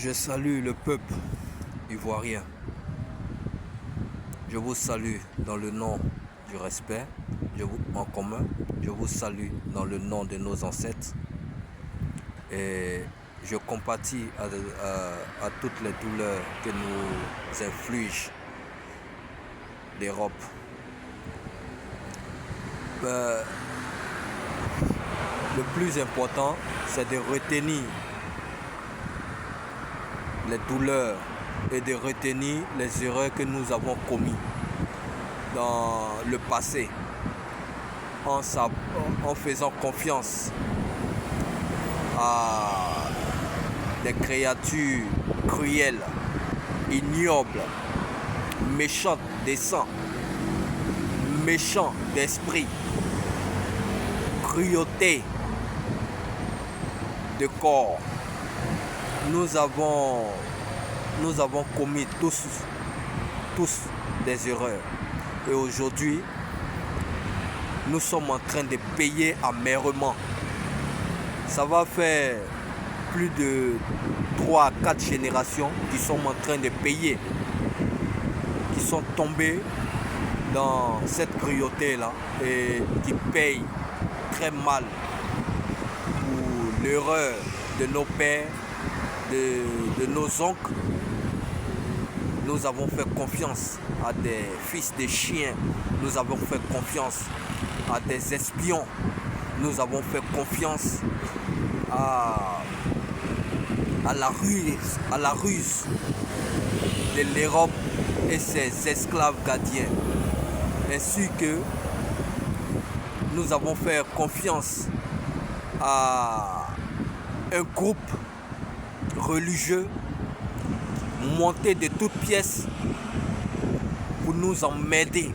Je salue le peuple ivoirien. Je vous salue dans le nom du respect en commun. Je vous salue dans le nom de nos ancêtres. Et je compatis à toutes les douleurs que nous inflige l'Europe. Le plus important, c'est de retenir les douleurs et de retenir les erreurs que nous avons commises dans le passé en faisant confiance à des créatures cruelles, ignobles, méchantes de sang, méchants d'esprit, cruauté de corps. Nous avons commis tous des erreurs. Et aujourd'hui, nous sommes en train de payer amèrement. Ça va faire plus de 3 à 4 générations qui sont en train de payer, qui sont tombés dans cette cruauté-là et qui payent très mal pour l'erreur de nos pères, de nos oncles. Nous avons fait confiance à des fils de chiens. Nous avons fait confiance à des espions. Nous avons fait confiance à la ruse de l'Europe et ses esclaves gardiens. Ainsi que nous avons fait confiance à un groupe religieux monté de toutes pièces pour nous emmerder.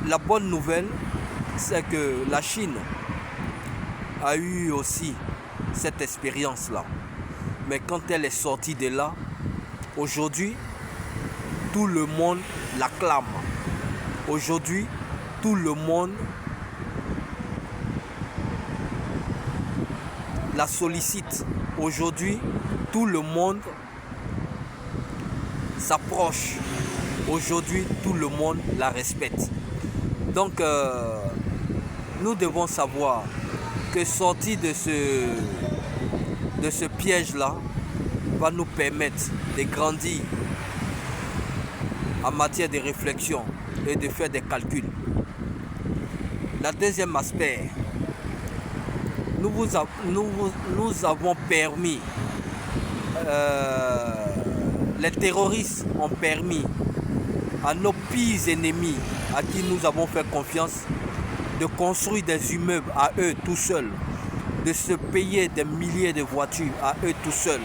La bonne nouvelle, c'est que la Chine a eu aussi cette expérience-là. Mais quand elle est sortie de là, aujourd'hui, tout le monde l'acclame. Aujourd'hui, tout le monde la sollicite. Aujourd'hui, tout le monde s'approche. Aujourd'hui, tout le monde la respecte. Donc, nous devons savoir que sortir de ce piège-là va nous permettre de grandir en matière de réflexion et de faire des calculs. Le deuxième aspect, nous avons permis, les terroristes ont permis à nos pires ennemis à qui nous avons fait confiance de construire des immeubles à eux tout seuls, de se payer des milliers de voitures à eux tout seuls,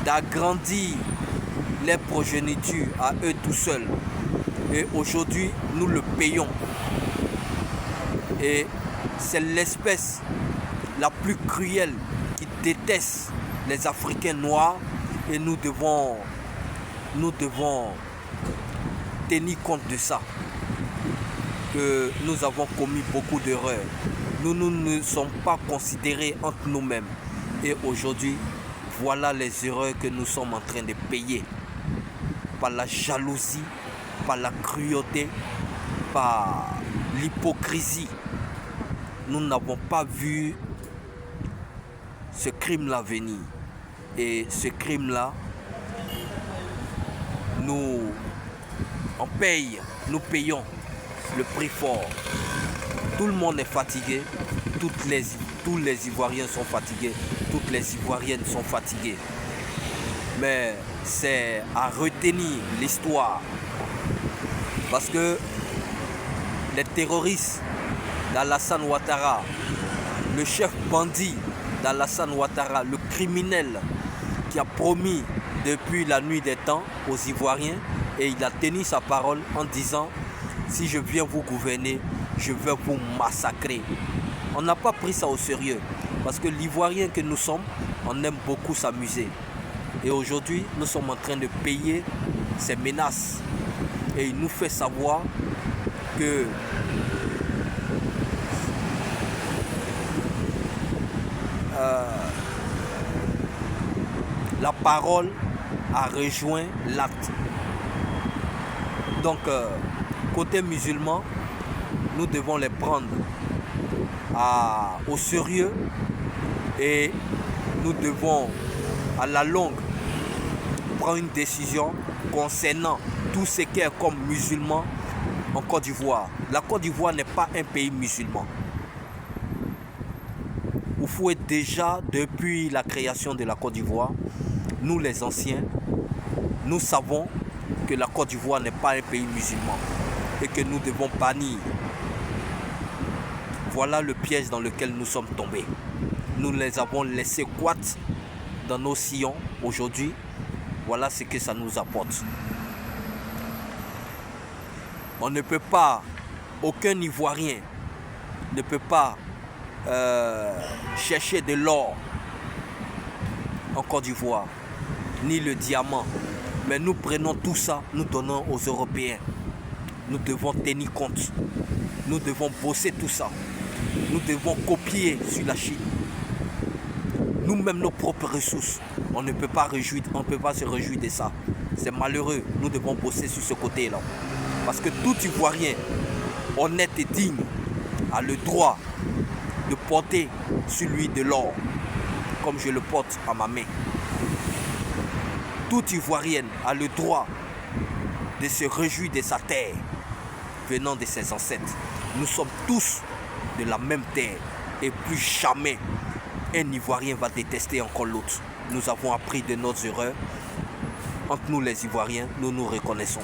d'agrandir les progénitures à eux tout seuls. Et aujourd'hui, nous le payons. Et c'est l'espèce la plus cruelle qui déteste les Africains noirs et nous devons tenir compte de ça, que nous avons commis beaucoup d'erreurs. Nous ne sommes pas considérés entre nous-mêmes. Et aujourd'hui, voilà les erreurs que nous sommes en train de payer. Par la jalousie, par la cruauté, par l'hypocrisie. Nous n'avons pas vu ce crime-là venir. Et ce crime-là, nous payons le prix fort. Tout le monde est fatigué, tous les Ivoiriens sont fatigués, toutes les Ivoiriennes sont fatiguées. Mais c'est à retenir l'histoire. Parce que les terroristes d'Alassane Ouattara, le chef bandit d'Alassane Ouattara, le criminel qui a promis depuis la nuit des temps aux Ivoiriens, et il a tenu sa parole en disant: si je viens vous gouverner, je vais vous massacrer. On n'a pas pris ça au sérieux, parce que l'Ivoirien que nous sommes, on aime beaucoup s'amuser. Et aujourd'hui, nous sommes en train de payer ces menaces. Et il nous fait savoir que la parole a rejoint l'acte. Donc, côté musulman, nous devons les prendre au sérieux et nous devons à la longue prendre une décision concernant tout ce qui est comme musulman en Côte d'Ivoire. La Côte d'Ivoire n'est pas un pays musulman. Vous fouez déjà depuis la création de la Côte d'Ivoire, nous les anciens, nous savons que la Côte d'Ivoire n'est pas un pays musulman et que nous devons bannir. Voilà le piège dans lequel nous sommes tombés. Nous les avons laissés squatter dans nos sillons aujourd'hui. Voilà ce que ça nous apporte. On ne peut pas, aucun Ivoirien ne peut pas chercher de l'or en Côte d'Ivoire, ni le diamant. Mais nous prenons tout ça, nous donnons aux Européens. Nous devons tenir compte. Nous devons bosser tout ça. Nous devons copier sur la Chine. Nous-mêmes, nos propres ressources. On ne peut pas se réjouir de ça. C'est malheureux. Nous devons bosser sur ce côté-là. Parce que tout Ivoirien honnête et digne a le droit de porter sur lui de l'or, comme je le porte à ma main. Toute Ivoirienne a le droit de se réjouir de sa terre venant de ses ancêtres. Nous sommes tous de la même terre et plus jamais un Ivoirien va détester encore l'autre. Nous avons appris de nos erreurs. Entre nous les Ivoiriens, nous nous reconnaissons.